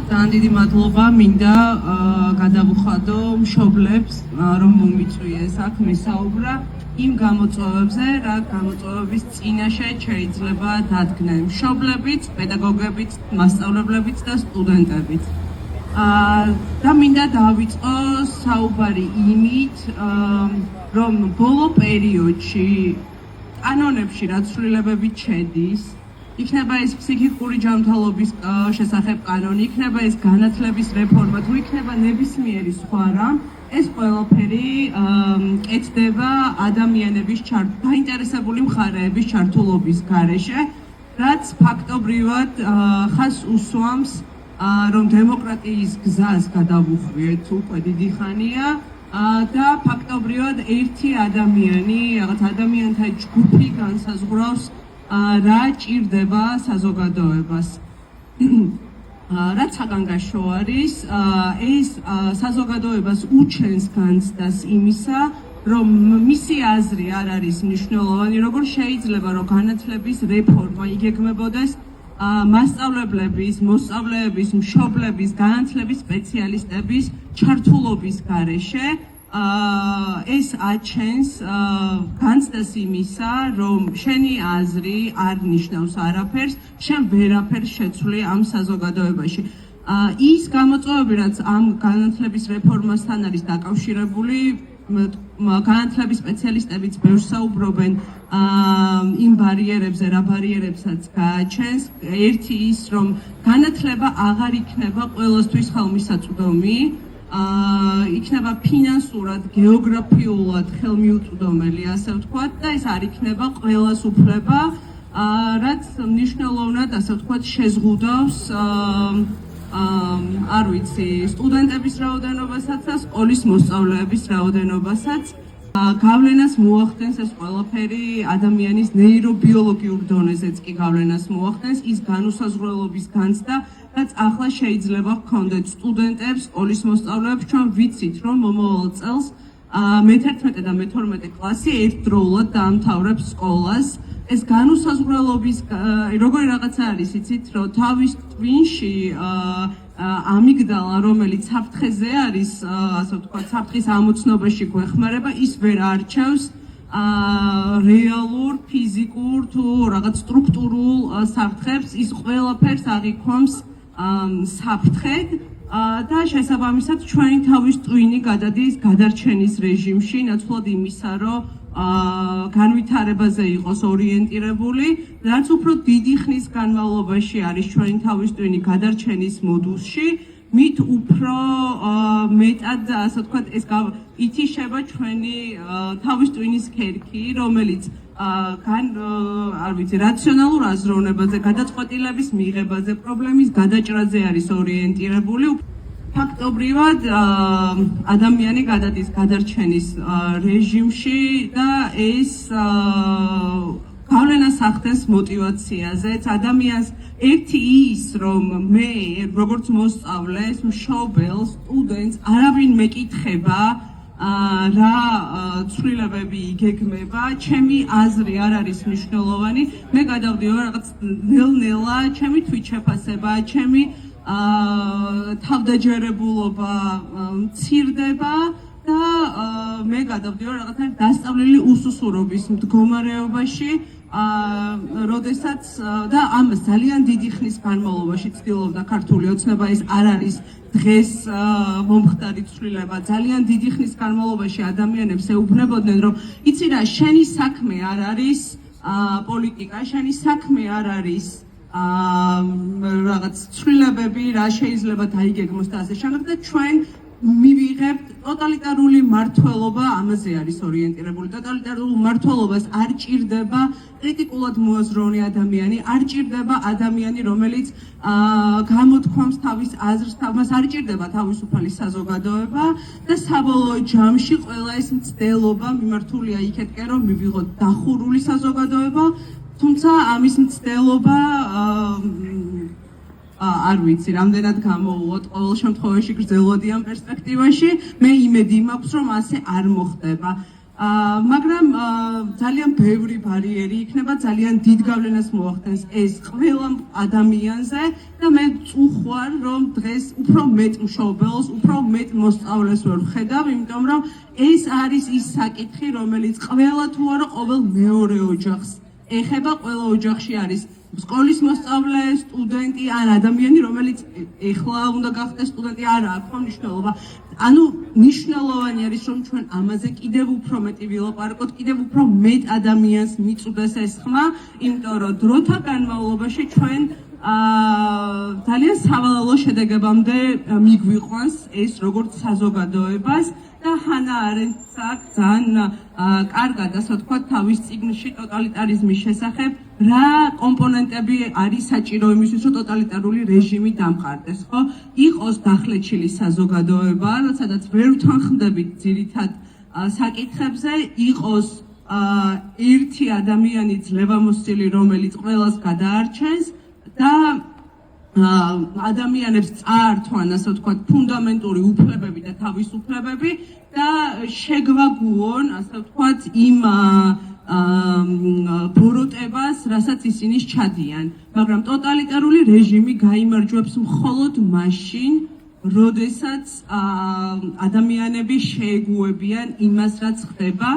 ძალიან დიდი მადლობა, მინდა გადავუხადო მშობლებს, რომ მომიწვიეს აქ მესაუბრა იმ გამოწვევებზე, რა გამოწვევების წინაშე შეიძლება დადგნენ მშობლებიც, პედაგოგებიც, მასწავლებლებიც და სტუდენტებიც. და მინდა დავიწყო საუბარი იმით, რომ ბოლო პერიოდში კანონებში რაც ცვლილებებით შედის, იქნება ეს ფსიქიკური ჯანმრთელობის შესახებ კანონი, იქნება ეს განათლების რეფორმა, თუ იქნება ნებისმიერი სხვა რამ, ეს ყველაფერი კეთდება ადამიანების დაინტერესებული მხარეების ჩართულობის გარეშე, რაც ფაქტობრივად ხაზს უსვამს, რომ დემოკრატიის გზას გადავუხვიეთ უკვე დიდი ხანია და ფაქტობრივად ერთი ადამიანი, რაღაც ადამიანთა ჯგუფი განსაზღვრავს რა ჭირდება საზოგადოებას. რაც საგანგაშო არის, ეს საზოგადოებას უჩენს განცდას იმისა, რომ მისი აზრი არ არის მნიშვნელოვანი, როგორ შეიძლება რომ განათლების რეფორმა იგეგმებოდეს მასწავლებლების, მოსწავლეების, მშობლების, განათლების სპეციალისტების ჩართულობის გარეშე. ეს აჩენს განცდას იმისა, რომ შენი აზრი არ ნიშნავს არაფერს, შენ ვერაფერს შეცვლი ამ საზოგადოებაში. ის გამოწვევები, რაც ამ განათლების რეფორმასთან არის დაკავშირებული, განათლების სპეციალისტებიც ბევრს საუბრობენ იმ ბარიერებზე, რა ბარიერებსაც გააჩენს. ერთი ის, რომ განათლება აღარ იქნება ყველასთვის ხელმისაწვდომი, იქნება ფინანსურად, გეოგრაფიულად ხელმიუწვდომელი, ასე ვთქვათ, და ეს არ იქნება ყველას უფლება, რაც მნიშვნელოვნად, ასე ვთქვათ, შეზღუდავს არ ვიცი, სტუდენტების რაოდენობასაც და სკოლის მოსწავლეების რაოდენობასაც. გავლენას მოახდენს ეს ყველაფერი ადამიანის ნეირობიოლოგიურ დონეზეც კი გავლენას მოახდენს ის განუსაზღვრელობის განცდა, რაც ახლა შეიძლება ჰქონდეთ სტუდენტებს, სკოლის მოსწავლეებს. ჩვენ ვიცით, რომ მომავალ წელს მე-11 და მე-12 კლასი ერთდროულად დაამთავრებს სკოლას. ეს განუსაზღვრელობის როგორი რაღაცა არის, იცით, რომ თავის ტვინში ამიგდალა, რომელიც საფრთხეზე არის, ასე ვთქვათ, საფრთხის ამოცნობაში გვეხმარება, ის ვერ არჩევს რეალურ, ფიზიკურ თუ რაღაც სტრუქტურულ საფრთხებს, ის ყველაფერს აღიქვამს საფრთხედ და შესაბამისად ჩვენი თავის ტვინი გადადის გადარჩენის რეჟიმში, ნაცვლად იმისა, რომ განვითარებაზე იყოს ორიენტირებული, რაც უფრო დიდი ხნის განმავლობაში არის ჩვენი თავის ტვინი გადარჩენის მოდუსში, მით უფრო მეტად, ასე ვთქვათ, ეს ითიშება ჩვენი თავის ტვინის ქერქი, რომელიც არ ვიცი, რაციონალურ აზროვნებაზე, გადაწყვეტილების მიღებაზე, პრობლემის გადაჭრაზე არის ორიენტირებული. ფაქტობრივად ადამიანი გადადის გადარჩენის რეჟიმში და ეს გავლენას ახდენს მოტივაციაზე. ადამიანს ერთი ის, რომ მე როგორც მოსწავლეს, მშობელს, სტუდენტს არავინ მეკითხება რა ცვლილებები იგეგმება, ჩემი აზრი არ არის მნიშვნელოვანი, მე გადავდივარ რაღაც ნელ-ნელა, ჩემი თვითშეფასება, ჩემი თავდაჯერებულობა მცირდება და მე გადავდივარ რაღაცა დასწავლელი უსუსურობის მდგომარეობაში, როდესაც და ამას ძალიან დიდი ხნის განმავლობაში ცდილობდა ქართული ოცნება, ეს არ არის დღეს მომხდარი ცვლილება, ძალიან დიდი ხნის განმავლობაში ადამიანებს ეუბნებოდნენ, რომ იცი რა, შენი საქმე არ არის პოლიტიკა, შენი საქმე არ არის რაღაც ცვლილებები, რა შეიძლება დაიგეგმოს და ასე შემდეგ და ჩვენ მივიღებთ ტოტალიტარული მმართველობა, ამაზე არის ორიენტირებული. ტოტალიტარულ მმართველობას არ ჭირდება კრიტიკულად მოაზროვნე ადამიანი, არ ჭირდება ადამიანი, რომელიც გამოთქვამს თავის აზრს, მას არ ჭირდება თავისუფალი საზოგადოება და საბოლოო ჯამში ყველა ეს მცდელობა მიმართულია იქეთკენ, რომ მივიღოთ დახურული საზოგადოება, თუმცა ამის მცდელობა არ ვიცი, რამდენად გამოუვოთ, ყოველ შემთხვევაში გრძელვადიან პერსპექტივაში, მე იმედი მაქვს, რომ ასე არ მოხდება. მაგრამ ძალიან ბევრი ბარიერი იქნება, ძალიან დიდ გავლენას მოახდენს ეს ყველა ადამიანზე და მე წუხვარ, რომ დღეს უფრო მეტ მშობელს, უფრო მეტ მოსწავლეს ვერ ვხედავ, იმიტომ რომ ეს არის ის საკითხი, რომელიც ყველა თუ არა ყოველ მეორე ოჯახს ეხება, ყველა ოჯახში არის სკოლის მოსწავლე, სტუდენტი ან ადამიანი, რომელიც ეხლა უნდა გახდეს სტუდენტი, არა აქვს მნიშვნელობა. ანუ მნიშვნელოვანი არის, რომ ჩვენ ამაზე კიდევ უფრო მეტი ვილაპარაკოთ, კიდევ უფრო მეტ ადამიანს მიწვდეს ეს ხმა, იმიტომ რომ დროთა განმავლობაში ჩვენ ძალიან სავალალო შედეგებამდე მიგვიყვანს ეს როგორც საზოგადოებას და ჰანა არენდს აქვს ძალიან კარგად, ასე ვთქვათ, თავის წიგნში ტოტალიტარიზმის შესახებ რა კომპონენტები არის საჭირო იმისთვის, რომ ტოტალიტარული რეჟიმი დამყარდეს, ხო? იყოს დახლეჩილი საზოგადოება, როდესაც ვერ ვთანხმდებით ძირითად საკითხებზე, იყოს ერთი ადამიანი ძლევამოსილი, რომელიც ყველას გადაარჩენს და ადამიანებს წაართვან, ასე ვთქვათ, ფუნდამენტური უფლებები და თავისუფლებები და შეგვაგუონ, ასე ვთქვათ, იმ ბოროტებას, რასაც ისინი სჩადიან. მაგრამ ტოტალიტარული რეჟიმი გაიმარჯვებს მხოლოდ მაშინ, როდესაც ადამიანები შეეგუებიან იმას, რაც ხდება.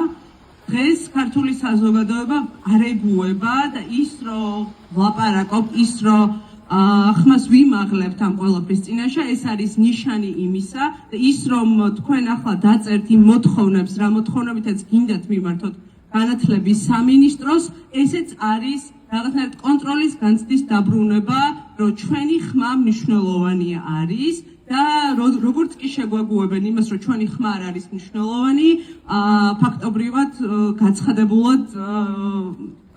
დღეს ქართული საზოგადოება არ ეგუება და ის რომ ვლაპარაკობ, ის რომ ხმას ვიმაღლებთ ამ ყველაფრის წინაშე, ეს არის ნიშანი იმისა და ის რომ თქვენ ახლა დაწერთ იმ მოთხოვნებს, რა მოთხოვნებითაც გინდათ მიმართოთ განათლების სამინისტროს, ესეც არის რაღაცნაირად კონტროლის განცდის დაბრუნება, რომ ჩვენი ხმა მნიშვნელოვანი არის და როგორც კი შეგვაგუებენ იმას, რომ ჩვენი ხმა არ არის მნიშვნელოვანი, ფაქტობრივად გაცხადებულად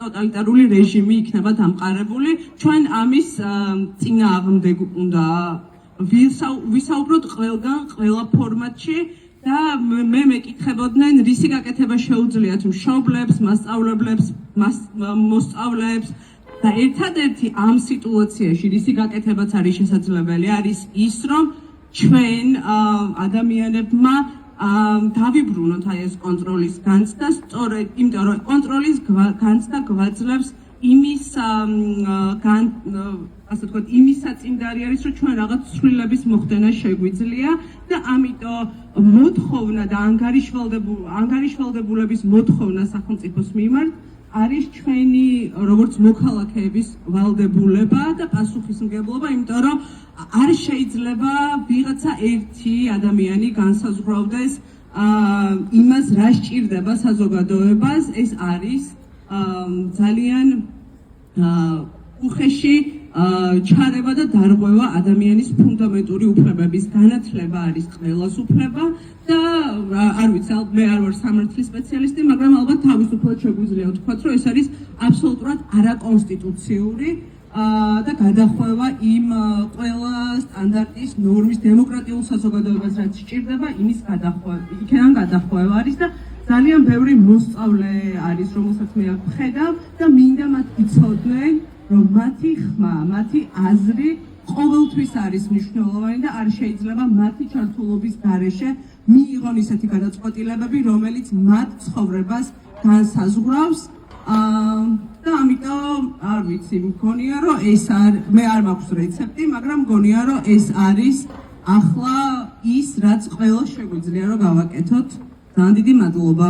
ტოტალიტარული რეჟიმი იქნება დამყარებული. ჩვენ ამის წინააღმდეგ უნდა ვისაუბროთ ყველგან, ყველა ფორმატში და მე მეკითხებოდნენ, რისი გაკეთება შეუძლიათ მშობლებს, მასწავლებლებს, მოსწავლეებს და ერთადერთი ამ სიტუაციაში რისი გაკეთებაც არის შესაძლებელი, არის ის, რომ ჩვენ ადამიანებმა დავიბრუნოთ აი ეს კონტროლის განცდა, სწორედ იმიტომ რომ კონტროლის განცდა გვაძლევს იმის ასე ვთქვათ, იმის საწინდარი არის, რომ ჩვენ რაღაც ცვლილების მოხდენა შეგვიძლია და ამიტომ მოთხოვნა და ანგარიშვალდებულების მოთხოვნა სახელმწიფოს მიმართ არის ჩვენი როგორც მოქალაქეების ვალდებულება და პასუხისმგებლობა, იმიტომ რომ არ შეიძლება ვიღაცა ერთი ადამიანი განსაზღვრავდეს იმას, რა სჭირდება საზოგადოებას. ეს არის ძალიან უხეში ჩარევა და დარღვევა ადამიანის ფუნდამენტური უფლებების. განათლება არის ყველას უფლება და არ ვიცი, მე არ ვარ სამართლის სპეციალისტი, მაგრამ ალბათ თავისუფლად შეგვიძლია ვთქვათ, რომ ეს არის აბსოლუტურად არაკონსტიტუციური და გადახვევა იმ ყველა სტანდარტის ნორმის დემოკრატიულ საზოგადოებას, რაც სჭირდება, იმის იქიდან გადახვევა არის და ძალიან ბევრი მოსწავლე არის, რომელსაც მე ვხედავ და მინდა მათ იცოდნენ, რომ მათი ხმა, მათი აზრი ყოველთვის არის მნიშვნელოვანი და არ შეიძლება მათი ჩართულობის გარეშე მიიღონ ისეთი გადაწყვეტილებები, რომელიც მათ ცხოვრებას განსაზღვრავს და ამიტომ არ ვიცი, მგონია რომ ეს მე არ მაქვს რეცეპტი, მაგრამ მგონია რომ ეს არის ახლა ის, რაც ყველა შეგვიძლია რომ გავაკეთოთ. ძალიან დიდი მადლობა.